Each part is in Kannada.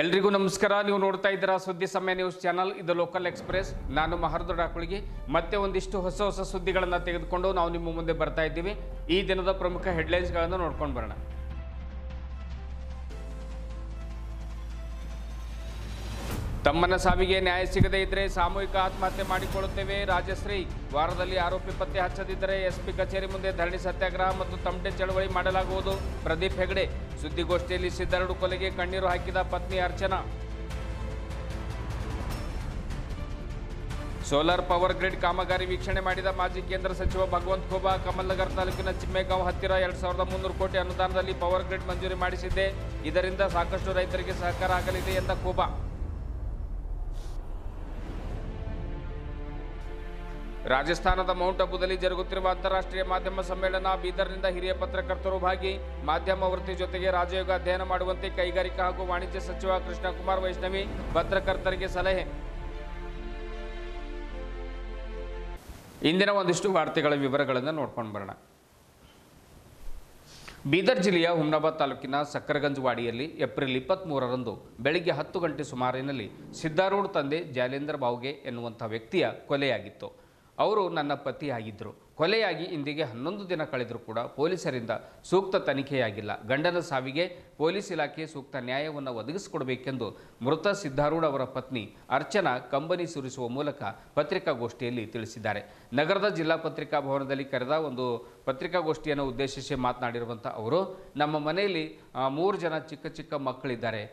ಎಲ್ರಿಗೂ ನಮಸ್ಕಾರ. ನೀವು ನೋಡ್ತಾ ಇದ್ದೀರಾ ಸುದ್ದಿ ಸಮಯ ನ್ಯೂಸ್ ಚಾನಲ್. ಇದು ಲೋಕಲ್ ಎಕ್ಸ್ಪ್ರೆಸ್. ನಾನು ಮಹರ್ದೊಡ್ಡ ಹಾಕುಳಿಗೆ ಮತ್ತೆ ಒಂದಿಷ್ಟು ಹೊಸ ಸುದ್ದಿಗಳನ್ನು ತೆಗೆದುಕೊಂಡು ನಾವು ನಿಮ್ಮ ಮುಂದೆ ಬರ್ತಾ ಇದ್ದೀವಿ. ಈ ದಿನದ ಪ್ರಮುಖ ಹೆಡ್ಲೈನ್ಸ್ಗಳನ್ನು ನೋಡ್ಕೊಂಡು ಬರೋಣ. ತಮ್ಮನ ಸಾವಿಗೆ ನ್ಯಾಯ ಸಿಗದೇ ಇದ್ದರೆ ಸಾಮೂಹಿಕ ಆತ್ಮಹತ್ಯೆ ಮಾಡಿಕೊಳ್ಳುತ್ತೇವೆ. ರಾಜಶ್ರೀ ವಾರದಲ್ಲಿ ಆರೋಪಿ ಪತ್ತೆ ಹಚ್ಚದಿದ್ದರೆ ಎಸ್ಪಿ ಕಚೇರಿ ಮುಂದೆ ಧರಣಿ ಸತ್ಯಾಗ್ರಹ ಮತ್ತು ತಮಟೆ ಚಳವಳಿ ಮಾಡಲಾಗುವುದು. ಪ್ರದೀಪ್ ಹೆಗಡೆ ಸುದ್ದಿಗೋಷ್ಠಿಯಲ್ಲಿ ಸಿದ್ದಾರೂಢ ಕೊಲೆಗೆ ಕಣ್ಣೀರು ಹಾಕಿದ ಪತ್ನಿ ಅರ್ಚನಾ. ಸೋಲಾರ್ ಪವರ್ ಗ್ರಿಡ್ ಕಾಮಗಾರಿ ವೀಕ್ಷಣೆ ಮಾಡಿದ ಮಾಜಿ ಕೇಂದ್ರ ಸಚಿವ ಭಗವಂತ ಖೋಬಾ. ಕಮಲ್ನಗರ್ ತಾಲೂಕಿನ ಚಿಮ್ಮೇಗಾಂವ್ ಹತ್ತಿರ 2300 ಕೋಟಿ ಅನುದಾನದಲ್ಲಿ ಪವರ್ ಗ್ರಿಡ್ ಮಂಜೂರಿ ಮಾಡಿಸಿದ್ದೆ. ಇದರಿಂದ ಸಾಕಷ್ಟು ರೈತರಿಗೆ ಸಹಕಾರ ಆಗಲಿದೆ ಎಂದ ಖೋಬಾ. ರಾಜಸ್ಥಾನದ ಮೌಂಟ್ ಅಬುದಲ್ಲಿ ಜರುಗುತ್ತಿರುವ ಅಂತಾರಾಷ್ಟ್ರೀಯ ಮಾಧ್ಯಮ ಸಮ್ಮೇಳನ. ಬೀದರ್ನಿಂದ ಹಿರಿಯ ಪತ್ರಕರ್ತರು ಭಾಗಿ. ಮಾಧ್ಯಮ ವೃತ್ತಿ ಜೊತೆಗೆ ರಾಜಯೋಗ ಅಧ್ಯಯನ ಮಾಡುವಂತೆ ಕೈಗಾರಿಕಾ ಹಾಗೂ ವಾಣಿಜ್ಯ ಸಚಿವ ಕೃಷ್ಣಕುಮಾರ್ ವೈಷ್ಣವಿ ಪತ್ರಕರ್ತರಿಗೆ ಸಲಹೆ. ಇಂದಿನ ಒಂದಿಷ್ಟು ವಾರ್ತೆಗಳ ವಿವರಗಳನ್ನು ನೋಡ್ಕೊಂಡು ಬರೋಣ. ಬೀದರ್ ಜಿಲ್ಲೆಯ ಹುಮ್ನಾಬಾದ್ ತಾಲೂಕಿನ ಸಕ್ಕರಗಂಜ್ ವಾಡಿಯಲ್ಲಿ ಏಪ್ರಿಲ್ 23ರಂದು ಬೆಳಿಗ್ಗೆ 10 ಗಂಟೆ ಸುಮಾರಿನಲ್ಲಿ ಸಿದ್ದಾರೂಢ ತಂದೆ ಜಾಲೇಂದ್ರ ಬಾವ್ಗೆ ಎನ್ನುವಂಥ ವ್ಯಕ್ತಿಯ ಕೊಲೆಯಾಗಿತ್ತು. ಅವರು ನನ್ನ ಪತಿಯಾಗಿದ್ದರು. ಕೊಲೆಯಾಗಿ ಇಂದಿಗೆ 11 ದಿನ ಕಳೆದರೂ ಕೂಡ ಪೊಲೀಸರಿಂದ ಸೂಕ್ತ ತನಿಖೆಯಾಗಿಲ್ಲ. ಗಂಡನ ಸಾವಿಗೆ ಪೊಲೀಸ್ ಇಲಾಖೆ ಸೂಕ್ತ ನ್ಯಾಯವನ್ನು ಒದಗಿಸಿಕೊಡಬೇಕೆಂದು ಮೃತ ಸಿದ್ದಾರೂಢ ಅವರ ಪತ್ನಿ ಅರ್ಚನಾ ಕಂಬನಿ ಸುರಿಸುವ ಮೂಲಕ ಪತ್ರಿಕಾಗೋಷ್ಠಿಯಲ್ಲಿ ತಿಳಿಸಿದ್ದಾರೆ. ನಗರದ ಜಿಲ್ಲಾ ಪತ್ರಿಕಾ ಭವನದಲ್ಲಿ ಕರೆದ ಒಂದು ಪತ್ರಿಕಾಗೋಷ್ಠಿಯನ್ನು ಉದ್ದೇಶಿಸಿ ಮಾತನಾಡಿರುವಂಥ ಅವರು, ನಮ್ಮ ಮನೆಯಲ್ಲಿ 3 ಜನ ಚಿಕ್ಕ ಮಕ್ಕಳಿದ್ದಾರೆ.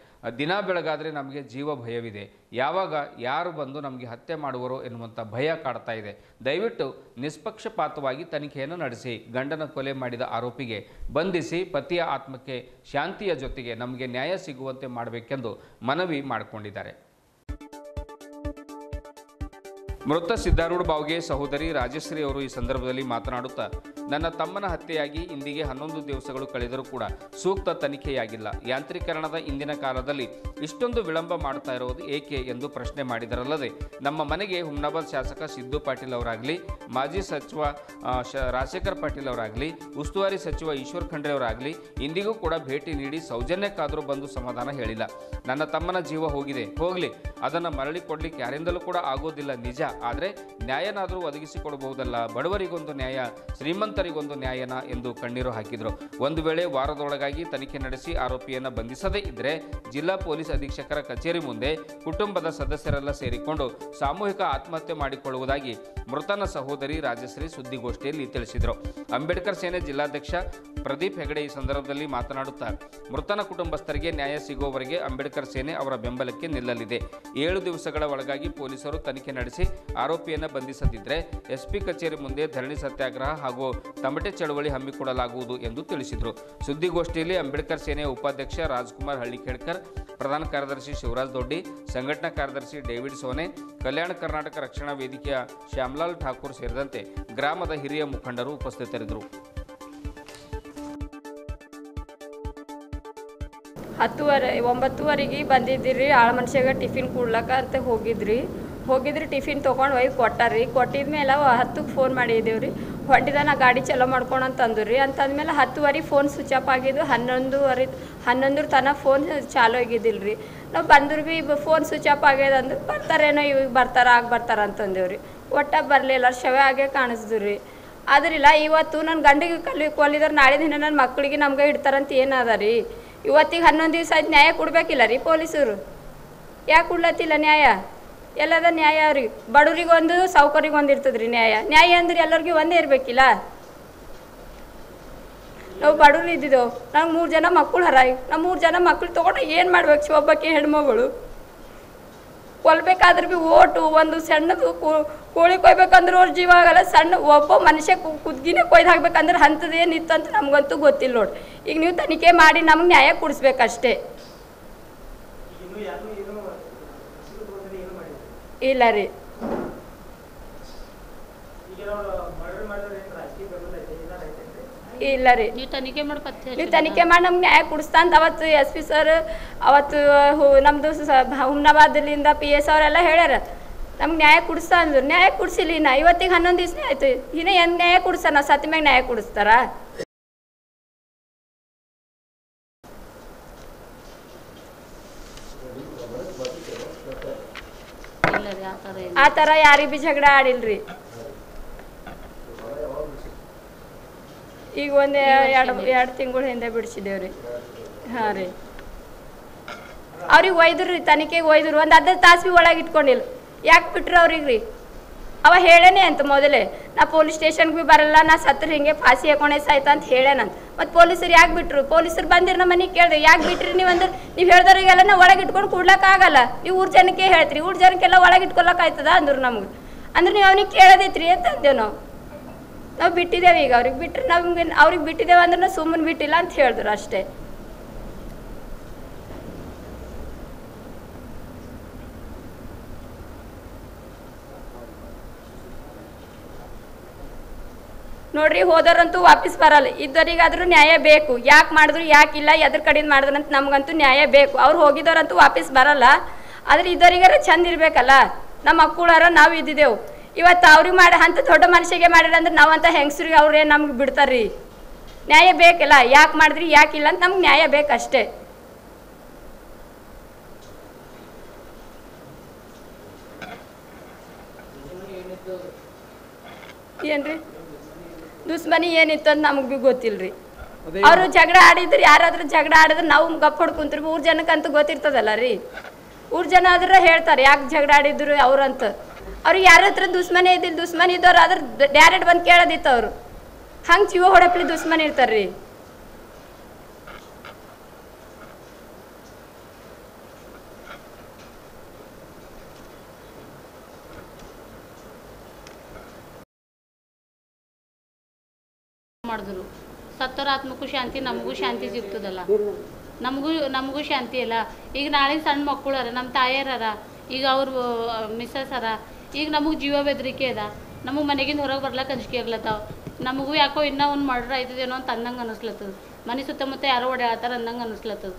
ದಿನ ಬೆಳಗಾದರೆ ನಮಗೆ ಜೀವ ಭಯವಿದೆ. ಯಾವಾಗ ಯಾರು ಬಂದು ನಮಗೆ ಹತ್ಯೆ ಮಾಡುವರೋ ಎನ್ನುವಂಥ ಭಯ ಕಾಡ್ತಾ ಇದೆ. ದಯವಿಟ್ಟು ನಿಷ್ಪಕ್ಷಪಾತವಾಗಿ ತನಿಖೆಯನ್ನು ನಡೆಸಿ ಗಂಡನ ಕೊಲೆ ಮಾಡಿದ ಆರೋಪಿಗೆ ಬಂಧಿಸಿ ಪತಿಯ ಆತ್ಮಕ್ಕೆ ಶಾಂತಿಯ ಜೊತೆಗೆ ನಮಗೆ ನ್ಯಾಯ ಸಿಗುವಂತೆ ಮಾಡಬೇಕೆಂದು ಮನವಿ ಮಾಡಿಕೊಂಡಿದ್ದಾರೆ. ಮೃತ ಸಿದ್ದಾರೂಢ ಬಾವ್ಗೆ ಸಹೋದರಿ ರಾಜಶ್ರೀ ಅವರು ಈ ಸಂದರ್ಭದಲ್ಲಿ ಮಾತನಾಡುತ್ತಾ, ನನ್ನ ತಮ್ಮನ ಹತ್ಯೆಯಾಗಿ ಇಂದಿಗೆ 11 ದಿವಸಗಳು ಕಳೆದರೂ ಕೂಡ ಸೂಕ್ತ ತನಿಖೆಯಾಗಿಲ್ಲ. ಯಾಂತ್ರೀಕರಣದ ಇಂದಿನ ಕಾಲದಲ್ಲಿ ಇಷ್ಟೊಂದು ವಿಳಂಬ ಮಾಡ್ತಾ ಇರೋದು ಏಕೆ ಎಂದು ಪ್ರಶ್ನೆ ಮಾಡಿದರಲ್ಲದೆ, ನಮ್ಮ ಮನೆಗೆ ಹುಮ್ನಾಬಾದ್ ಶಾಸಕ ಸಿದ್ದು ಪಾಟೀಲ್ ಅವರಾಗಲಿ, ಮಾಜಿ ಸಚಿವ ರಾಜಶೇಖರ್ ಪಾಟೀಲ್ ಅವರಾಗಲಿ, ಉಸ್ತುವಾರಿ ಸಚಿವ ಈಶ್ವರ್ ಖಂಡ್ರೆ ಅವರಾಗಲಿ ಇಂದಿಗೂ ಕೂಡ ಭೇಟಿ ನೀಡಿ ಸೌಜನ್ಯಕ್ಕಾದರೂ ಬಂದು ಸಮಾಧಾನ ಹೇಳಿಲ್ಲ. ನನ್ನ ತಮ್ಮನ ಜೀವ ಹೋಗಲಿ, ಅದನ್ನು ಮರಳಿ ಕೊಡ್ಲಿಕ್ಕೆ ಯಾರಿಂದಲೂ ಕೂಡ ಆಗೋದಿಲ್ಲ ನಿಜ. ಆದರೆ ನ್ಯಾಯನಾದರೂ ಒದಗಿಸಿಕೊಡಬಹುದಲ್ಲ. ಬಡವರಿಗೊಂದು ನ್ಯಾಯ, ಶ್ರೀಮಂತರಿಗೊಂದು ನ್ಯಾಯನ ಎಂದು ಕಣ್ಣೀರು ಹಾಕಿದರು. ಒಂದು ವೇಳೆ ವಾರದೊಳಗಾಗಿ ತನಿಖೆ ನಡೆಸಿ ಆರೋಪಿಯನ್ನು ಬಂಧಿಸದೇ ಇದ್ದರೆ ಜಿಲ್ಲಾ ಪೊಲೀಸ್ ಅಧೀಕ್ಷಕರ ಕಚೇರಿ ಮುಂದೆ ಕುಟುಂಬದ ಸದಸ್ಯರೆಲ್ಲ ಸೇರಿಕೊಂಡು ಸಾಮೂಹಿಕ ಆತ್ಮಹತ್ಯೆ ಮಾಡಿಕೊಳ್ಳುವುದಾಗಿ ಮೃತನ ಸಹೋದರಿ ರಾಜಶ್ರೀ ಸುದ್ದಿಗೋಷ್ಠಿಯಲ್ಲಿ ತಿಳಿಸಿದರು. ಅಂಬೇಡ್ಕರ್ ಸೇನೆ ಜಿಲ್ಲಾಧ್ಯಕ್ಷ ಪ್ರದೀಪ್ ಹೆಗಡೆ ಈ ಸಂದರ್ಭದಲ್ಲಿ ಮಾತನಾಡುತ್ತಾ, ಮೃತನ ಕುಟುಂಬಸ್ಥರಿಗೆ ನ್ಯಾಯ ಸಿಗುವವರೆಗೆ ಅಂಬೇಡ್ಕರ್ ಸೇನೆ ಅವರ ಬೆಂಬಲಕ್ಕೆ ನಿಲ್ಲಲಿದೆ. 7 ದಿವಸಗಳ ಒಳಗಾಗಿ ಪೊಲೀಸರು ತನಿಖೆ ನಡೆಸಿ ಆರೋಪಿಯನ್ನು ಬಂಧಿಸದಿದ್ದರೆ ಎಸ್ಪಿ ಕಚೇರಿ ಮುಂದೆ ಧರಣಿ ಸತ್ಯಾಗ್ರಹ ಹಾಗೂ ತಮಟೆ ಚಳವಳಿ ಹಮ್ಮಿಕೊಳ್ಳಲಾಗುವುದು ಎಂದು ತಿಳಿಸಿದರು. ಸುದ್ದಿಗೋಷ್ಠಿಯಲ್ಲಿ ಅಂಬೇಡ್ಕರ್ ಸೇನೆಯ ಉಪಾಧ್ಯಕ್ಷ ರಾಜ್ಕುಮಾರ್ ಹಳ್ಳಿಖೇಡ್ಕರ್, ಪ್ರಧಾನ ಕಾರ್ಯದರ್ಶಿ ಶಿವರಾಜ್ ದೊಡ್ಡಿ, ಸಂಘಟನಾ ಕಾರ್ಯದರ್ಶಿ ಡೇವಿಡ್ ಸೋನೆ, ಕಲ್ಯಾಣ ಕರ್ನಾಟಕ ರಕ್ಷಣಾ ವೇದಿಕೆಯ ಶ್ಯಾಮಲಾಲ್ ಠಾಕೂರ್ ಸೇರಿದಂತೆ ಗ್ರಾಮದ ಹಿರಿಯ ಮುಖಂಡರು ಉಪಸ್ಥಿತರಿದ್ದರು. 9:30 ಬಂದಿದ್ದೀರಿ. ಆಳ ಮನುಷ್ಯಾಗ ಟಿಫಿನ್ ಕೊಡ್ಲಕ್ಕ ಅಂತ ಹೋಗಿದ್ರಿ. ಟಿಫಿನ್ ತೊಗೊಂಡು ಒಯ್ದು ಕೊಟ್ಟಾರಿ. ಕೊಟ್ಟಿದ್ಮೇಲೆ 10ಕ್ಕೆ ಫೋನ್ ಮಾಡಿದ್ದೇವ್ರಿ. ಹೊಂಟಿದ ಗಾಡಿ ಚಲೋ ಮಾಡ್ಕೊಂಡು ಅಂತಂದ್ರಿ. ಅಂತಂದ್ಮೇಲೆ 10:30 ಫೋನ್ ಸ್ವಿಚ್ ಆಫ್ ಆಗಿದ್ದು. 11 ತನಕ ಫೋನ್ ಚಾಲು ಆಗಿದ್ದಿಲ್ಲ. ನಾವು ಬಂದ್ರು ಭೀ ಫೋನ್ ಸ್ವಿಚ್ ಆಫ್ ಆಗ್ಯದ ಅಂದ್ರೆ ಬರ್ತಾರೇನೋ, ಇವಾಗ ಬರ್ತಾರ ಅಂತಂದೇವ್ರಿ. ಒಟ್ಟ ಬರಲಿಲ್ಲ, ಶವೆ ಆಗೇ ಕಾಣಿಸ್ದ್ರಿ. ಆದ್ರಿಲ್ಲ ಇವತ್ತು ನನ್ನ ಗಂಡಿಗೆ ಕೊಲ್ಲಿದ್ರೆ ನಾಳೆ ದಿನ ನನ್ನ ಮಕ್ಕಳಿಗೆ ನಮ್ಗೆ ಇಡ್ತಾರಂತ ಏನದ ರೀ. ಇವತ್ತಿಗೆ 11 ದಿವಸ ಆಯ್ತು. ನ್ಯಾಯ ಕೊಡ್ಬೇಕಿಲ್ಲ ರೀ ಪೊಲೀಸರು? ಯಾಕೆ ಕೊಡ್ಲತ್ತಿಲ್ಲ ನ್ಯಾಯ? ಎಲ್ಲದ ನ್ಯಾಯ ಅವ್ರಿಗೆ? ಬಡವ್ರಿಗೊಂದು ಸಾವುಕಾರಿಗೊಂದು ಇರ್ತದ್ರಿ ನ್ಯಾಯ ಅಂದ್ರೆ ಎಲ್ಲರಿಗೂ ಒಂದೇ ಇರಬೇಕಿಲ್ಲ. ನಾವು ಬಡವ್ರು ಇದ್ದಿದ್ದೆವು. ನಂಗೆ 3 ಜನ ಮಕ್ಕಳು ಹರಾಯಿ. ನಾವು 3 ಜನ ಮಕ್ಕಳು ತೊಗೊಂಡು ಏನು ಮಾಡ್ಬೇಕು? ಒಬ್ಬಕ್ಕೆ ಹೆಣ್ಮಗಳು ಕೊಲ್ಬೇಕಾದ್ರೆ ಭೀ ಓಟು ಒಂದು ಸಣ್ಣದು ಕೋಳಿ ಕೊಯ್ಬೇಕಂದ್ರೆ ಅವ್ರ ಜೀವ ಆಗಲ್ಲ. ಸಣ್ಣ ಒಬ್ಬ ಮನುಷ್ಯ ಕುದ್ಗಿನೇ ಕೊಯ್ದು ಹಾಕ್ಬೇಕಂದ್ರೆ ಅಂಥದ್ದೇನಿತ್ತು ಅಂತ ನಮಗಂತೂ ಗೊತ್ತಿಲ್ಲ ನೋಡಿ. ಈಗ ನೀವು ತನಿಖೆ ಮಾಡಿ ನಮ್ಗೆ ನ್ಯಾಯ ಕೊಡಿಸ್ಬೇಕಷ್ಟೇ. ಇಲ್ಲ ರೀ, ಇಲ್ಲ ರೀ, ನೀವು ತನಿಖೆ ಮಾಡಿ ನಮ್ಗೆ ನ್ಯಾಯ ಕೊಡಿಸ್ತಾ ಅಂತ ಅವತ್ತು SP ಸರ್ ಅವತ್ತು ನಮ್ಮದು ಹುಮ್ನಾಬಾದ್ಲಿಂದ PS ಅವರೆಲ್ಲ ಹೇಳ್ಯಾರ. ನಮ್ಗೆ ನ್ಯಾಯ ಕೊಡಿಸ್ತಾ ಅಂದ್ರು. ನ್ಯಾಯ ಕೊಡಿಸಿಲ್ಲ. ಇನ್ನು ಇವತ್ತಿಗೆ 11 ದಿವಸ ಆಯ್ತು. ಇನ್ನು ಏನು ನ್ಯಾಯ ಕೊಡಿಸ್ತಾರ? ಸತಿ ಮ್ಯಾಗ ನ್ಯಾಯ ಕೊಡಿಸ್ತಾರ? ಆ ಥರ ಯಾರಿಗೆ ಭೀ ಜಗಳ ಆಡಿಲ್ರಿ. ಈಗ ಒಂದು ಎರಡು ತಿಂಗಳು ಹಿಂದೆ ಬಿಡಿಸಿದೇವ್ರಿ. ಹಾಂ ರೀ, ಅವ್ರಿಗೆ ಒಯ್ದ್ರು ರೀ, ತನಿಖೆಗೆ ಒಯ್ದ್ರು. ಒಂದು ಅರ್ಧ ತಾಸು ಭೀ ಒಳಗೆ ಇಟ್ಕೊಂಡಿಲ್ಲ. ಯಾಕೆ ಬಿಟ್ರು ಅವ್ರಿಗೆ ರೀ? ಅವ ಹೇಳೇನೆ ಅಂತ ಮೊದಲೇ, ನಾ ಪೊಲೀಸ್ ಸ್ಟೇಷನ್ಗೆ ಭೀ ಬರಲ್ಲ, ನಾ ಸತ್ರ ಹಿಂಗೆ ಫಾಸಿ ಹಾಕೊಂಡೆ ಸಾಯ್ತಾ ಅಂತ ಹೇಳೇನಂತ. ಮತ್ತು ಪೊಲೀಸರು ಯಾಕೆ ಬಿಟ್ರು? ಪೊಲೀಸರು ಬಂದಿರಿ ನಮ್ಮ ಮನೆಗೆ ಕೇಳಿದೆ, ಯಾಕೆ ಬಿಟ್ರಿ ನೀವು ಅಂದ್ರೆ, ನೀವು ಹೇಳ್ದವ್ರಿಗೆಲ್ಲ ನಾವು ಒಳಗೆ ಇಟ್ಕೊಂಡು ಕೊಡ್ಲಿಕ್ಕಾಗಲ್ಲ, ನೀವು ಊರು ಜನಕ್ಕೆ ಹೇಳ್ತೀರಿ, ಊರು ಜನಕ್ಕೆಲ್ಲ ಒಳಗೆ ಇಟ್ಕೊಳಕ್ಕಾಯ್ತದ ಅಂದ್ರು ನಮ್ಗೆ. ಅಂದ್ರೆ ನೀವು ಅವ್ನಿಗೆ ಕೇಳೋದೈತ್ರಿ ಅಂತ ಅಂದೇವು ನಾವು ಬಿಟ್ಟಿದ್ದೇವೆ. ಈಗ ಅವ್ರಿಗೆ ಬಿಟ್ಟರೆ ನಮ್ಗೆ ಅವ್ರಿಗೆ ಬಿಟ್ಟಿದ್ದೇವೆ ಅಂದ್ರೆ ನಾವು ಸುಮ್ಮನೆ ಬಿಟ್ಟಿಲ್ಲ ಅಂತ ಹೇಳಿದ್ರು ಅಷ್ಟೇ. ನೋಡ್ರಿ, ಹೋದವ್ರಂತೂ ವಾಪಸ್ ಬರಲ್ಲ, ಇದ್ದವರಿಗಾದ್ರೂ ನ್ಯಾಯ ಬೇಕು. ಯಾಕೆ ಮಾಡಿದ್ರು ಯಾಕಿಲ್ಲ, ಎದ್ರ ಕಡೆಯಿಂದ ಮಾಡಿದ್ರಂತ ನಮ್ಗಂತೂ ನ್ಯಾಯ ಬೇಕು. ಅವ್ರು ಹೋಗಿದ್ದವ್ರಂತೂ ವಾಪಸ್ ಬರಲ್ಲ, ಆದ್ರೆ ಇದ್ದವರಿಗಾರ ಚಂದ ಇರ್ಬೇಕಲ್ಲ. ನಮ್ಮ ಮಕ್ಕಳಾರ ನಾವು ಇದ್ದಿದ್ದೆವು. ಇವತ್ತು ಅವ್ರಿಗೆ ಮಾಡಿ ಅಂತ ದೊಡ್ಡ ಮನುಷ್ಯಗೆ ಮಾಡಿರ ಅಂದ್ರೆ ನಾವಂತ ಹೆಂಗಸ್ರಿಗೆ ಅವ್ರೇ ನಮ್ಗೆ ಬಿಡ್ತಾರ್ರಿ. ನ್ಯಾಯ ಬೇಕಲ್ಲ, ಯಾಕೆ ಮಾಡಿದ್ರಿ ಯಾಕಿಲ್ಲ ಅಂತ ನಮ್ಗೆ ನ್ಯಾಯ ಬೇಕಷ್ಟೇ. ಏನ್ರಿ ದುಶ್ಮನಿ ಏನಿತ್ತು ಅಂತ ನಮಗೆ ಭೀ ಗೊತ್ತಿಲ್ರಿ. ಅವರು ಜಗಳ ಆಡಿದ್ರು, ಯಾರಾದ್ರೂ ಜಗಳ ಆಡಿದ್ರೆ ನಾವು ಗಪ್ಪ ಹೊಡ್ಕೊಂತೀವಿ. ಊರ್ ಜನಕ್ಕಂತೂ ಗೊತ್ತಿರ್ತದಲ್ಲ ರೀ, ಊರ್ ಜನ ಆದ್ರೆ ಹೇಳ್ತಾರೆ ಯಾಕೆ ಜಗಳ ಆಡಿದ್ರು ಅವ್ರಂತ. ಅವ್ರಿಗೆ ಯಾರ ಹತ್ರ ದುಶ್ಮನಿ ಇದ್ದಿಲ್ಲ, ದುಶ್ಮನಿ ಇದ್ದವ್ರು ಆದ್ರೆ ಡೈರೆಕ್ಟ್ ಬಂದು ಕೇಳೋದಿತ್ತು. ಅವರು ಹಂಗೆ ಜೀವ ಹೊಡಪ್ಲಿ ದುಶ್ಮನಿ ಇರ್ತಾರ್ರಿ. ಮಾಡಿದ್ರು ಸತ್ತೋರ ಆತ್ಮಕ್ಕೂ ಶಾಂತಿ, ನಮಗೂ ಶಾಂತಿ ಸಿಗ್ತದಲ್ಲ, ನಮಗೂ ಶಾಂತಿ ಅಲ್ಲ. ಈಗ ನಾಳೆ ಸಣ್ಣ ಮಕ್ಕಳು ಅರ, ನಮ್ಮ ತಾಯಿಯರ, ಈಗ ಅವ್ರು ಮಿಸ್ಸಸ್ ಅರ, ಈಗ ನಮಗೆ ಜೀವ ಬೆದರಿಕೆ ಅದ, ನಮಗೆ ಮನೆಗಿಂದ ಹೊರಗೆ ಬರ್ಲಕ್ಕೆ ಅಂಜಿಕೆ ಆಗ್ಲತ್ತಾವ. ನಮಗೂ ಯಾಕೋ ಇನ್ನೂ ಒಂದು ಮರ್ಡರ್ ಆಯ್ತದೇನೋ ಅಂತ ಅಂದಂಗೆ ಅನ್ನಿಸ್ಲತ್ತದ. ಮನೆ ಸುತ್ತಮುತ್ತ ಯಾರೋ ಓಡಾಡ್ತಾರೆ ಅಂದಂಗೆ ಅನ್ನಿಸ್ಲತ್ತದ.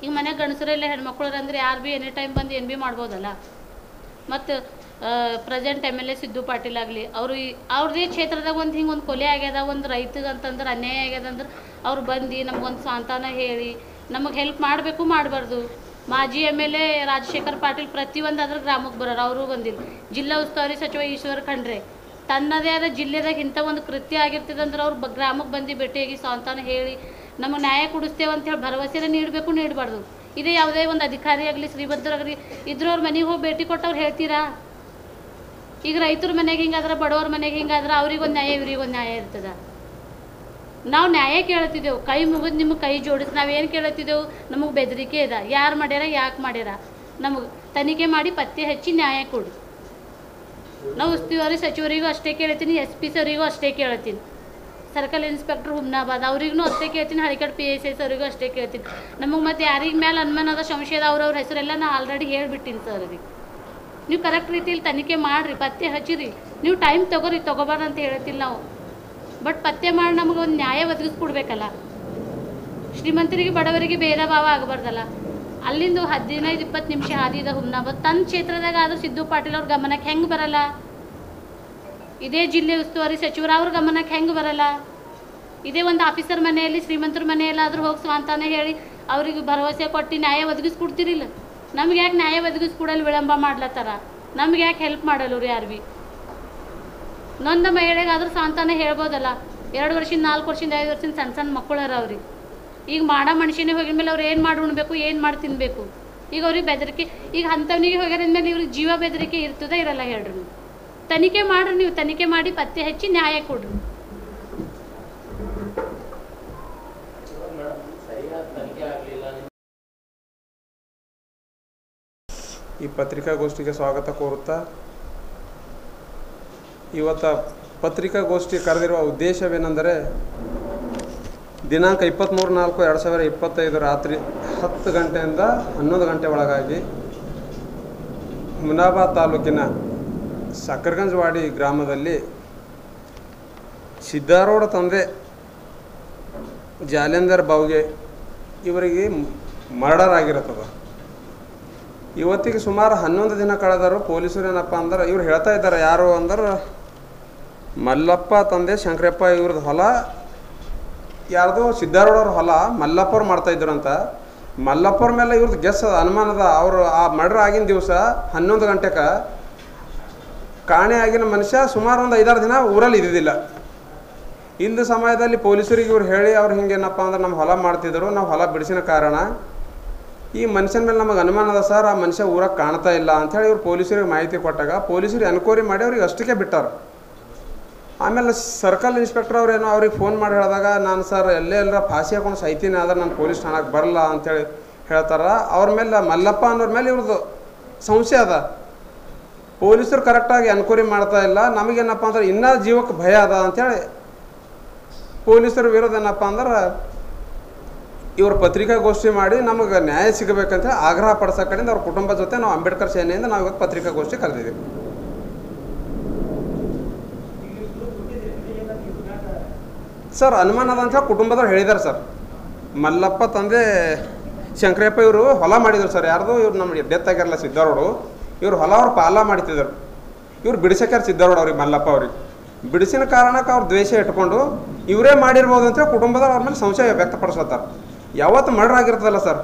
ಈಗ ಮನೆಗೆ ಗಂಡಸರೆಲ್ಲ ಹೆಣ್ಮಕ್ಳು ಅಂದ್ರೆ ಯಾರು ಭೀ ಎನಿ ಟೈಮ್ ಬಂದು ಏನು ಭೀ ಮಾಡ್ಬೋದಲ್ಲ. ಮತ್ತು ಪ್ರೆಸೆಂಟ್ MLA ಸಿದ್ದು ಪಾಟೀಲ್ ಆಗಲಿ, ಅವ್ರದೇ ಕ್ಷೇತ್ರದಾಗ ಒಂದು ಹಿಂಗೆ ಒಂದು ಕೊಲೆ ಆಗ್ಯದ, ಒಂದು ರೈತಗೆ ಅಂತಂದ್ರೆ ಅನ್ಯಾಯ ಆಗ್ಯದ ಅಂದ್ರೆ ಅವ್ರು ಬಂದು ನಮಗೊಂದು ಸಾಂತ್ವನ ಹೇಳಿ ನಮಗೆ ಹೆಲ್ಪ್ ಮಾಡಬೇಕು, ಮಾಡಬಾರ್ದು. ಮಾಜಿ MLA ರಾಜಶೇಖರ್ ಪಾಟೀಲ್ ಪ್ರತಿಯೊಂದು ಅದ್ರ ಗ್ರಾಮಕ್ಕೆ ಬರೋರು, ಅವರು ಬಂದಿಲ್ಲ. ಜಿಲ್ಲಾ ಉಸ್ತುವಾರಿ ಸಚಿವ ಈಶ್ವರ್ ಖಂಡ್ರೆ ತನ್ನದೇ ಆದ ಜಿಲ್ಲೆದಾಗ ಇಂಥ ಒಂದು ಕೃತ್ಯ ಆಗಿರ್ತದಂದ್ರೆ ಅವ್ರು ಗ್ರಾಮಕ್ಕೆ ಬಂದು ಭೇಟಿಯಾಗಿ ಸಾಂತ್ವನ ಹೇಳಿ ನಮಗೆ ನ್ಯಾಯ ಕೊಡಿಸ್ತೇವೆ ಅಂತೇಳಿ ಭರವಸೆನ ನೀಡಬೇಕು, ನೀಡಬಾರ್ದು. ಇದೇ ಯಾವುದೇ ಒಂದು ಅಧಿಕಾರಿ ಆಗಲಿ ಶ್ರೀಮಂತರಾಗಲಿ ಇದ್ರ ಅವ್ರ ಮನೆಗೆ ಹೋಗಿ ಭೇಟಿ ಕೊಟ್ಟವ್ರು ಹೇಳ್ತೀರಾ? ಈಗ ರೈತರ ಮನೆಗೆ ಹಿಂಗಾದ್ರೆ, ಬಡವ್ರ ಮನೆಗೆ ಹಿಂಗಾದ್ರೆ ಅವ್ರಿಗೊಂದು ನ್ಯಾಯ ಇವ್ರಿಗೊಂದು ನ್ಯಾಯ ಇರ್ತದೆ. ನಾವು ನ್ಯಾಯ ಕೇಳ್ತಿದ್ದೆವು, ಕೈ ಮುಗಿದು ನಿಮಗೆ ಕೈ ಜೋಡಿಸಿ ನಾವೇನು ಕೇಳ್ತಿದ್ದೆವು? ನಮಗೆ ಬೆದರಿಕೆ ಇದೆ, ಯಾರು ಮಾಡ್ಯಾರ ಯಾಕೆ ಮಾಡ್ಯಾರ, ನಮಗೆ ತನಿಖೆ ಮಾಡಿ ಪತ್ತೆ ಹಚ್ಚಿ ನ್ಯಾಯ ಕೊಡು. ನಾವು ಉಸ್ತುವಾರಿ ಸಚಿವರಿಗೂ ಅಷ್ಟೇ ಕೇಳ್ತೀನಿ, SP ಸರಿಗೂ ಅಷ್ಟೇ ಕೇಳ್ತೀನಿ, ಸರ್ಕಲ್ ಇನ್ಸ್ಪೆಕ್ಟರ್ ಹುಮ್ನಾಬಾದ್ ಅವ್ರಿಗೂ ಅಷ್ಟೇ ಕೇಳ್ತೀನಿ, ಹಳಿಕಟ್ PSS ಅವರಿಗೂ ಅಷ್ಟೇ ಕೇಳ್ತೀನಿ. ನಮಗೆ ಮತ್ತೆ ಯಾರಿಗೆ ಮೇಲೆ ಅನುಮಾನದ ಸಂಶಯದ ಅವ್ರವ್ರ ಹೆಸರೆಲ್ಲ ನಾನು ಆಲ್ರೆಡಿ ಹೇಳ್ಬಿಟ್ಟಿನಿ ಸರ್. ಅವ್ರಿಗೆ ನೀವು ಕರೆಕ್ಟ್ ರೀತಿಯಲ್ಲಿ ತನಿಖೆ ಮಾಡಿರಿ, ಪತ್ತೆ ಹಚ್ಚಿರಿ. ನೀವು ಟೈಮ್ ತೊಗೋಬಾರ್ದು ಅಂತ ಹೇಳ್ತಿಲ್ಲ ನಾವು, ಬಟ್ ಪತ್ತೆ ಮಾಡಿ ನಮಗೆ ಒಂದು ನ್ಯಾಯ ಒದಗಿಸ್ಕೊಡ್ಬೇಕಲ್ಲ. ಶ್ರೀಮಂತರಿಗೆ ಬಡವರಿಗೆ ಭೇದ ಭಾವ ಆಗಬಾರ್ದಲ್ಲ. ಅಲ್ಲಿಂದ 15-20 ನಿಮಿಷ ಹಾದಿದ ಹುಮ್ನಾಬಾದ್ ತನ್ನ ಕ್ಷೇತ್ರದಾಗ ಆದರೂ ಸಿದ್ದು ಪಾಟೀಲ್ ಅವ್ರ ಗಮನಕ್ಕೆ ಹೆಂಗೆ ಬರಲ್ಲ? ಇದೇ ಜಿಲ್ಲೆ ಉಸ್ತುವಾರಿ ಸಚಿವರು ಅವ್ರ ಗಮನಕ್ಕೆ ಹೆಂಗೆ ಬರಲ್ಲ? ಇದೇ ಒಂದು ಆಫೀಸರ್ ಮನೆಯಲ್ಲಿ, ಶ್ರೀಮಂತರ ಮನೆಯಲ್ಲಾದರೂ ಹೋಗಿ ಸ್ವಂತಾನೆ ಹೇಳಿ ಅವ್ರಿಗೆ ಭರವಸೆ ಕೊಟ್ಟು ನ್ಯಾಯ ಒದಗಿಸ್ಕೊಡ್ತಿರಿಲ್ಲ. ನಮ್ಗೆ ಯಾಕೆ ನ್ಯಾಯ ಒದಗಿಸ್ಕೊಡಲು ವಿಳಂಬ ಮಾಡ್ಲತ್ತಾರ? ನಮ್ಗೆ ಯಾಕೆ ಹೆಲ್ಪ್ ಮಾಡಲ್ಲ ರೀ ಯಾರು ಭೀ? ನೊಂದ ಮಹಿಳೆಗಾದ್ರೂ ಸ್ವಂತಾನೆ ಹೇಳ್ಬೋದಲ್ಲ. 2 ವರ್ಷದಿಂದ 4 ವರ್ಷದಿಂದ 5 ವರ್ಷದಿಂದ ಸಣ್ಣ ಮಕ್ಕಳರ ಅವ್ರಿಗೆ. ಈಗ ಮಾಡೋ ಮನುಷ್ಯನೇ ಹೋಗಿದ ಮೇಲೆ ಅವ್ರು ಏನು ಮಾಡಿ ಉಣ್ಬೇಕು, ಏನು ಮಾಡಿ ತಿನ್ನಬೇಕು? ಈಗ ಅವ್ರಿಗೆ ಬೆದರಿಕೆ, ಈಗ ಅಂಥವನಿಗೆ ಹೋಗ್ಯಾರಂದ್ಮೇಲೆ ಇವ್ರಿಗೆ ಜೀವ ಬೆದರಿಕೆ ಇರ್ತದ ಇರಲ್ಲ ಹೇಳ್ರಿ? ನೀವು ತನಿಖೆ ಮಾಡ್ರಿ, ನೀವು ತನಿಖೆ ಮಾಡಿ ಪತ್ತೆ ಹಚ್ಚಿ ನ್ಯಾಯ ಕೊಡ್ರಿ. ಈ ಪತ್ರಿಕಾಗೋಷ್ಠಿಗೆ ಸ್ವಾಗತ ಕೋರುತ್ತಾ, ಇವತ್ತ ಪತ್ರಿಕಾಗೋಷ್ಠಿ ಕರೆದಿರುವ ಉದ್ದೇಶವೇನೆಂದರೆ, ದಿನಾಂಕ 23/4/2025 ರಾತ್ರಿ 10 ಗಂಟೆಯಿಂದ 11 ಗಂಟೆ ಒಳಗಾಗಿ ಹುಮ್ನಾಬಾದ್ ತಾಲೂಕಿನ ಸಕ್ಕರ್ಗಂಜವಾಡಿ ಗ್ರಾಮದಲ್ಲಿ ಸಿದ್ದಾರೂಢ ತಂದೆ ಜಾಲೇಂದರ್ ಬಾವ್ಗೆ ಇವರಿಗೆ ಮರ್ಡರ್ ಆಗಿರುತ್ತದೆ. ಇವತ್ತಿಗೆ ಸುಮಾರು 11 ದಿನ ಕಳೆದರು. ಪೊಲೀಸರು ಏನಪ್ಪ ಅಂದ್ರೆ ಇವ್ರು ಹೇಳ್ತಾ ಇದ್ದಾರೆ, ಯಾರು ಅಂದ್ರೆ ಮಲ್ಲಪ್ಪ ತಂದೆ ಶಂಕರಪ್ಪ ಇವ್ರದ್ದು ಹೊಲ, ಯಾರ್ದು ಸಿದ್ದಾರೂಢವ್ರ ಹೊಲ ಮಲ್ಲಪ್ಪವ್ರು ಮಾಡ್ತಾಯಿದ್ರು ಅಂತ. ಮಲ್ಲಪ್ಪವ್ರ ಮೇಲೆ ಇವ್ರದ್ದು ಗೆಸ್ ಅದ, ಅನುಮಾನದ. ಅವರು ಆ ಮರ್ಡರ್ ಆಗಿನ ದಿವಸ 11 ಗಂಟೆಗೆ ಕಾಣೆ ಆಗಿನ ಮನುಷ್ಯ ಸುಮಾರು ಒಂದು 5-6 ದಿನ ಊರಲ್ಲಿ ಇದ್ದಿದ್ದಿಲ್ಲ. ಇಂದು ಸಮಯದಲ್ಲಿ ಪೊಲೀಸರಿಗೆ ಇವ್ರು ಹೇಳಿ ಅವ್ರು ಹಿಂಗೇನಪ್ಪ ಅಂದ್ರೆ ನಮ್ಮ ಹೊಲ ಮಾಡ್ತಿದ್ರು, ನಾವು ಹೊಲ ಬಿಡಿಸಿನ ಕಾರಣ ಈ ಮನುಷ್ಯನ ಮೇಲೆ ನಮಗೆ ಅನುಮಾನ ಅದ ಸರ್, ಆ ಮನುಷ್ಯ ಊರಾಗ ಕಾಣ್ತಾ ಇಲ್ಲ ಅಂಥೇಳಿ ಇವ್ರು ಪೊಲೀಸರಿಗೆ ಮಾಹಿತಿ ಕೊಟ್ಟಾಗ ಪೊಲೀಸರು ಎನ್ಕ್ವೈರಿ ಮಾಡಿ ಅವ್ರಿಗೆ ಅಷ್ಟಕ್ಕೆ ಬಿಟ್ಟಾರ. ಆಮೇಲೆ ಸರ್ಕಲ್ ಇನ್ಸ್ಪೆಕ್ಟರ್ ಅವ್ರೇನೋ ಅವ್ರಿಗೆ ಫೋನ್ ಮಾಡಿ ಹೇಳಿದಾಗ, ನಾನು ಸರ್ ಎಲ್ಲರ ಫಾಸಿ ಹಾಕೊಂಡು ಸಾಯ್ತೀನಿ ಆದ್ರೆ ನಾನು ಪೊಲೀಸ್ ಠಾಣಕ್ಕೆ ಬರಲ್ಲ ಅಂಥೇಳಿ ಹೇಳ್ತಾರ. ಅವ್ರ ಮೇಲೆ ಮಲ್ಲಪ್ಪ ಅನ್ನೋರ ಮೇಲೆ ಇವ್ರದ್ದು ಸಂಶಯ ಅದ. ಪೊಲೀಸರು ಕರೆಕ್ಟಾಗಿ ಎನ್ಕ್ವೈರಿ ಮಾಡ್ತಾ ಇಲ್ಲ, ನಮಗೇನಪ್ಪ ಅಂದ್ರೆ ಇನ್ನೂ ಜೀವಕ್ಕೆ ಭಯ ಅದ ಅಂಥೇಳಿ ಪೊಲೀಸರ ವಿರೋಧ ಏನಪ್ಪ ಅಂದ್ರೆ ಇವರು ಪತ್ರಿಕಾಗೋಷ್ಠಿ ಮಾಡಿ ನಮಗೆ ನ್ಯಾಯ ಸಿಗಬೇಕಂತ ಆಗ್ರಹ ಪಡಿಸೋ ಕಡೆಯಿಂದ ಅವ್ರ ಕುಟುಂಬದ ಜೊತೆ ನಾವು ಅಂಬೇಡ್ಕರ್ ಸೇನೆಯಿಂದ ನಾವು ಇವತ್ತು ಪತ್ರಿಕಾಗೋಷ್ಠಿ ಕರೆದಿದ್ದೀವಿ. ಸರ್ ಅನುಮಾನ ಅದ ಅಂತ ಕುಟುಂಬದವ್ರು ಹೇಳಿದ್ದಾರೆ ಸರ್. ಮಲ್ಲಪ್ಪ ತಂದೆ ಶಂಕರಪ್ಪ ಇವರು ಹೊಲ ಮಾಡಿದ್ರು ಸರ್. ಯಾರ್ದು ಇವ್ರು ನಮ್ಮ ಡೆತ್ ಆಗಿರಲ್ಲ ಸಿದ್ದಾರೋಡು, ಇವ್ರು ಹೊಲ ಅವ್ರು ಪಾಲ ಮಾಡ್ತಿದ್ರು. ಇವ್ರು ಬಿಡಿಸಕ್ಯಾರ ಸಿದ್ದಾರೋಡು ಅವ್ರಿಗೆ, ಮಲ್ಲಪ್ಪ ಅವ್ರಿಗೆ ಬಿಡಿಸಿನ ಕಾರಣಕ್ಕೆ ಅವ್ರು ದ್ವೇಷ ಇಟ್ಕೊಂಡು ಇವರೇ ಮಾಡಿರ್ಬೋದು ಅಂತ ಕುಟುಂಬದವ್ರು ಅವ್ರ ಮೇಲೆ ಸಂಶಯ ವ್ಯಕ್ತಪಡಿಸ್ತಾರೆ. ಯಾವತ್ತು ಮರ್ಡರ್ ಆಗಿರ್ತದಲ್ಲ ಸರ್,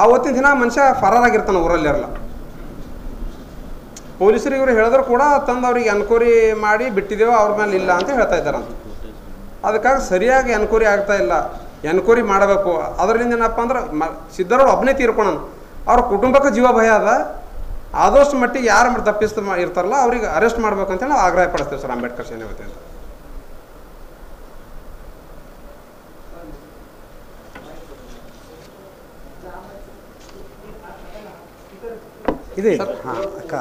ಆವತ್ತಿನ ದಿನ ಮನುಷ್ಯ ಫರಾರಾಗಿರ್ತಾನೆ, ಊರಲ್ಲಿ ಇರಲ್ಲ. ಪೊಲೀಸರಿಗೆ ಇವರು ಹೇಳಿದ್ರು ಕೂಡ ತಂದು ಅವ್ರಿಗೆ ಎನ್ಕ್ವೈರಿ ಮಾಡಿ ಬಿಟ್ಟಿದ್ದೇವೆ, ಅವ್ರ ಮೇಲೆ ಇಲ್ಲ ಅಂತ ಹೇಳ್ತಾ ಇದ್ದಾರಂತ. ಅದಕ್ಕಾಗಿ ಸರಿಯಾಗಿ ಎನ್ಕ್ವೈರಿ ಆಗ್ತಾ ಇಲ್ಲ, ಎನ್ಕ್ವೈರಿ ಮಾಡಬೇಕು. ಅದರಿಂದ ಏನಪ್ಪ ಅಂದ್ರೆ ಸಿದ್ದರಾಮಯ್ಯ ಒಬ್ಬನೇ ತೀರ್ಕೊಳ್ಳೋಣ, ಅವ್ರ ಕುಟುಂಬಕ್ಕೆ ಜೀವ ಭಯ ಅದ. ಆದಷ್ಟು ಮಟ್ಟಿಗೆ ಯಾರು ತಪ್ಪಿಸ್ತಾ ಇರ್ತಾರಲ್ಲ ಅವ್ರಿಗೆ ಅರೆಸ್ಟ್ ಮಾಡ್ಬೇಕಂತೇಳಿ ನಾವು ಆಗ್ರಹ ಪಡಿಸ್ತೇವೆ ಸರ್ ಅಂಬೇಡ್ಕರ್ ಸೇನೆ ವತಿಯಿಂದ. ಇದೆ ಹಾಂ ಅಕ್ಕ.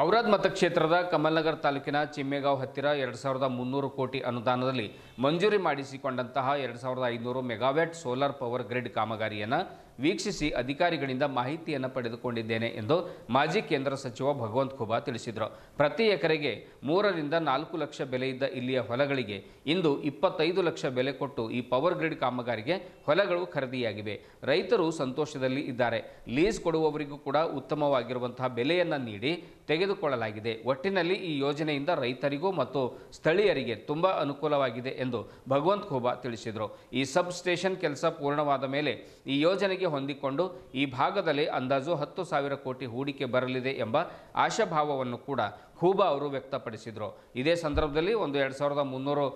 ಔರಾದ್ ಮತಕ್ಷೇತ್ರದ ಕಮಲ್ನಗರ್ ತಾಲೂಕಿನ ಚಿಮ್ಮೇಗಾಂವ್ ಹತ್ತಿರ 2300 ಕೋಟಿ ಅನುದಾನದಲ್ಲಿ ಮಂಜೂರಿ ಮಾಡಿಸಿಕೊಂಡಂತಹ 2500 ಮೆಗಾವ್ಯಾಟ್ ಸೋಲಾರ್ ಪವರ್ ಗ್ರಿಡ್ ಕಾಮಗಾರಿಯನ್ನು ವೀಕ್ಷಿಸಿ ಅಧಿಕಾರಿಗಳಿಂದ ಮಾಹಿತಿಯನ್ನು ಪಡೆದುಕೊಂಡಿದ್ದೇನೆ ಎಂದು ಮಾಜಿ ಕೇಂದ್ರ ಸಚಿವ ಭಗವಂತ ಖೂಬಾ ತಿಳಿಸಿದರು. ಪ್ರತಿ ಎಕರೆಗೆ 3 ರಿಂದ 4 ಲಕ್ಷ ಬೆಲೆ ಇದ್ದ ಇಲ್ಲಿಯ ಹೊಲಗಳಿಗೆ ಇಂದು 25 ಲಕ್ಷ ಬೆಲೆ ಕೊಟ್ಟು ಈ ಪವರ್ ಗ್ರಿಡ್ ಕಾಮಗಾರಿಗೆ ಹೊಲಗಳು ಖರೀದಿಯಾಗಿವೆ. ರೈತರು ಸಂತೋಷದಲ್ಲಿ ಇದ್ದಾರೆ. ಲೀಸ್ ಕೊಡುವವರಿಗೂ ಕೂಡ ಉತ್ತಮವಾಗಿರುವಂತಹ ಬೆಲೆಯನ್ನು ನೀಡಿ ತೆಗೆದುಕೊಳ್ಳಲಾಗಿದೆ. ಒಟ್ಟಿನಲ್ಲಿ ಈ ಯೋಜನೆಯಿಂದ ರೈತರಿಗೂ ಮತ್ತು ಸ್ಥಳೀಯರಿಗೆ ತುಂಬಾ ಅನುಕೂಲವಾಗಿದೆ ಎಂದು ಭಗವಂತ ಖೂಬಾ ತಿಳಿಸಿದರು. ಈ ಸಬ್ ಸ್ಟೇಷನ್ ಕೆಲಸ ಪೂರ್ಣವಾದ ಮೇಲೆ ಈ ಯೋಜನೆಗೆ ಹೊಂದಿಕೊಂಡು ಈ ಭಾಗದಲ್ಲಿ ಅಂದಾಜು 10,000 ಕೋಟಿ ಹೂಡಿಕೆ ಬರಲಿದೆ ಎಂಬ ಆಶಾಭಾವವನ್ನು ಕೂಡ ಖೂಬಾ ಅವರು ವ್ಯಕ್ತಪಡಿಸಿದರು. ಇದೇ ಸಂದರ್ಭದಲ್ಲಿ ಒಂದು 2300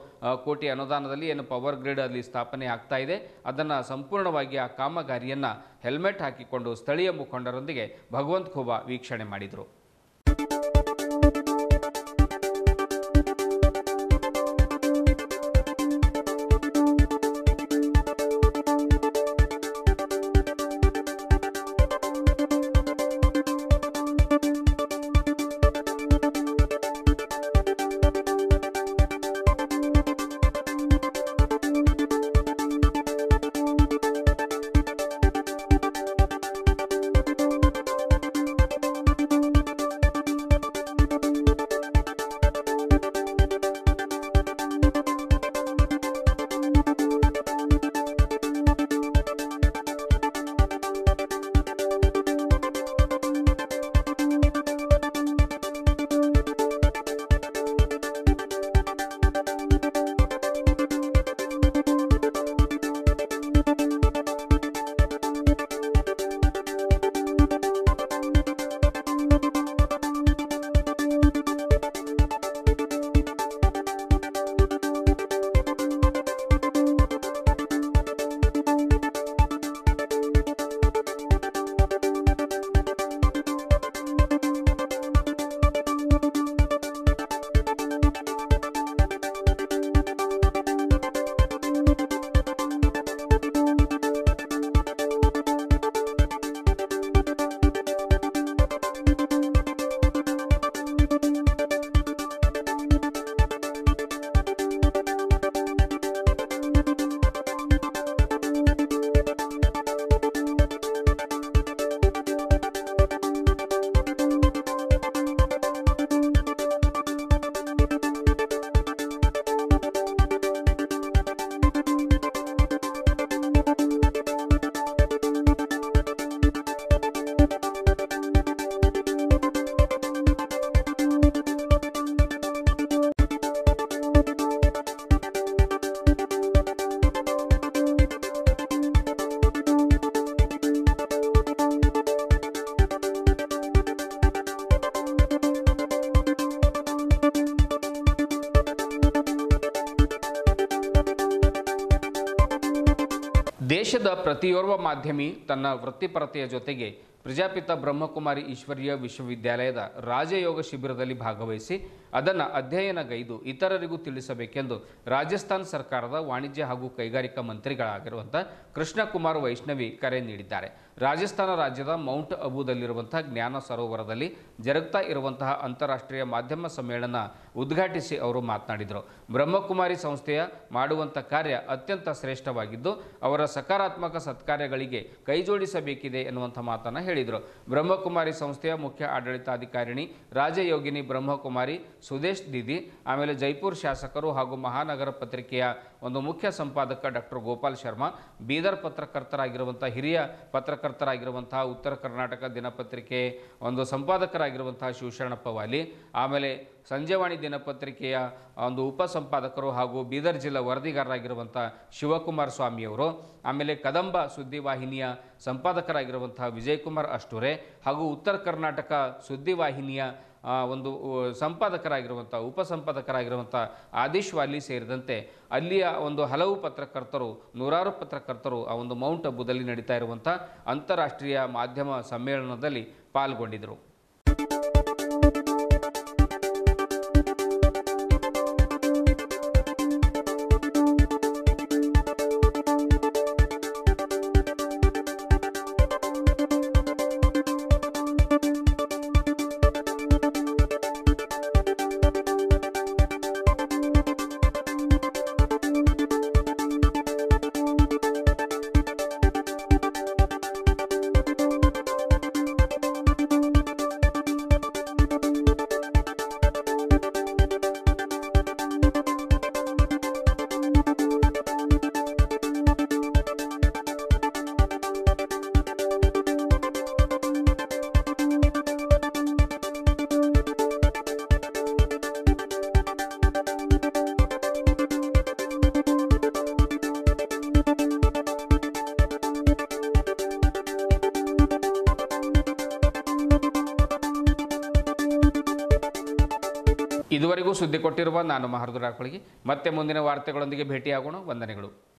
ಕೋಟಿ ಅನುದಾನದಲ್ಲಿ ಏನು ಪವರ್ ಗ್ರಿಡ್ ಅಲ್ಲಿ ಸ್ಥಾಪನೆ ಆಗ್ತಾ ಇದೆ, ಅದನ್ನು ಸಂಪೂರ್ಣವಾಗಿ ಆ ಕಾಮಗಾರಿಯನ್ನು ಹೆಲ್ಮೆಟ್ ಹಾಕಿಕೊಂಡು ಸ್ಥಳೀಯ ಮುಖಂಡರೊಂದಿಗೆ ಭಗವಂತ ಖೂಬಾ ವೀಕ್ಷಣೆ ಮಾಡಿದರು. ದೇಶದ ಪ್ರತಿಯೋರ್ವ ಮಾಧ್ಯಮಿ ತನ್ನ ವೃತ್ತಿಪರತೆಯ ಜೊತೆಗೆ ಪ್ರಜಾಪಿತ ಬ್ರಹ್ಮಕುಮಾರಿ ಈಶ್ವರೀಯ ವಿಶ್ವವಿದ್ಯಾಲಯದ ರಾಜಯೋಗ ಶಿಬಿರದಲ್ಲಿ ಭಾಗವಹಿಸಿ ಅದನ್ನು ಅಧ್ಯಯನಗೈದು ಇತರರಿಗೂ ತಿಳಿಸಬೇಕೆಂದು ರಾಜಸ್ಥಾನ ಸರ್ಕಾರದ ವಾಣಿಜ್ಯ ಹಾಗೂ ಕೈಗಾರಿಕಾ ಮಂತ್ರಿಗಳಾಗಿರುವಂಥ ಕೃಷ್ಣಕುಮಾರ್ ವೈಷ್ಣವಿ ಕರೆ ನೀಡಿದ್ದಾರೆ. ರಾಜಸ್ಥಾನ ರಾಜ್ಯದ ಮೌಂಟ್ ಅಬುದಲ್ಲಿರುವಂತಹ ಜ್ಞಾನ ಸರೋವರದಲ್ಲಿ ಜರುಗ್ತಾ ಇರುವಂತಹ ಅಂತಾರಾಷ್ಟ್ರೀಯ ಮಾಧ್ಯಮ ಸಮ್ಮೇಳನ ಉದ್ಘಾಟಿಸಿ ಅವರು ಮಾತನಾಡಿದರು. ಬ್ರಹ್ಮಕುಮಾರಿ ಸಂಸ್ಥೆಯ ಮಾಡುವಂಥ ಕಾರ್ಯ ಅತ್ಯಂತ ಶ್ರೇಷ್ಠವಾಗಿದ್ದು ಅವರ ಸಕಾರಾತ್ಮಕ ಸತ್ಕಾರ್ಯಗಳಿಗೆ ಕೈಜೋಡಿಸಬೇಕಿದೆ ಎನ್ನುವಂಥ ಮಾತನ್ನು ಹೇಳಿದರು. ಬ್ರಹ್ಮಕುಮಾರಿ ಸಂಸ್ಥೆಯ ಮುಖ್ಯ ಆಡಳಿತಾಧಿಕಾರಿಣಿ ರಾಜಯೋಗಿನಿ ಬ್ರಹ್ಮಕುಮಾರಿ ಸುದೇಶ್ ದೀದಿ, ಆಮೇಲೆ ಜೈಪುರ್ ಶಾಸಕರು ಹಾಗೂ ಮಹಾನಗರ ಪತ್ರಿಕೆಯ ಒಂದು ಮುಖ್ಯ ಸಂಪಾದಕ ಡಾಕ್ಟರ್ ಗೋಪಾಲ್ ಶರ್ಮಾ, ಬೀದರ್ ಪತ್ರಕರ್ತರಾಗಿರುವಂಥ ಹಿರಿಯ ಪತ್ರಕರ್ತರಾಗಿರುವಂತಹ ಉತ್ತರ ಕರ್ನಾಟಕ ದಿನಪತ್ರಿಕೆ ಒಂದು ಸಂಪಾದಕರಾಗಿರುವಂತಹ ಶಿವಶರಣಪ್ಪ ವಾಲಿ, ಆಮೇಲೆ ಸಂಜೆವಾಣಿ ದಿನಪತ್ರಿಕೆಯ ಒಂದು ಉಪಸಂಪಾದಕರು ಹಾಗೂ ಬೀದರ್ ಜಿಲ್ಲಾ ವರದಿಗಾರರಾಗಿರುವಂಥ ಶಿವಕುಮಾರ್ ಸ್ವಾಮಿಯವರು, ಆಮೇಲೆ ಕದಂಬ ಸುದ್ದಿವಾಹಿನಿಯ ಸಂಪಾದಕರಾಗಿರುವಂತಹ ವಿಜಯಕುಮಾರ್ ಅಷ್ಟೂರೆ ಹಾಗೂ ಉತ್ತರ ಕರ್ನಾಟಕ ಸುದ್ದಿವಾಹಿನಿಯ ಒಂದು ಸಂಪಾದಕರಾಗಿರುವಂಥ ಉಪಸಂಪಾದಕರಾಗಿರುವಂಥ ಆದಿಶ್ ವಾಲಿ ಸೇರಿದಂತೆ ಅಲ್ಲಿಯ ಒಂದು ಹಲವು ಪತ್ರಕರ್ತರು, ನೂರಾರು ಪತ್ರಕರ್ತರು ಆ ಒಂದು ಮೌಂಟ್ ಅಬುದಲ್ಲಿ ನಡೀತಾ ಇರುವಂಥ ಅಂತಾರಾಷ್ಟ್ರೀಯ ಮಾಧ್ಯಮ ಸಮ್ಮೇಳನದಲ್ಲಿ ಪಾಲ್ಗೊಂಡಿದ್ದರು. ಇದುವರೆಗೂ ಸುದ್ದಿ ಕೊಟ್ಟಿರುವ ನಾನು ಮಹರ್ದುರಾಕೊಳಗಿ. ಮತ್ತೆ ಮುಂದಿನ ವಾರ್ತೆಗಳೊಂದಿಗೆ ಭೇಟಿಯಾಗೋಣ. ವಂದನೆಗಳು.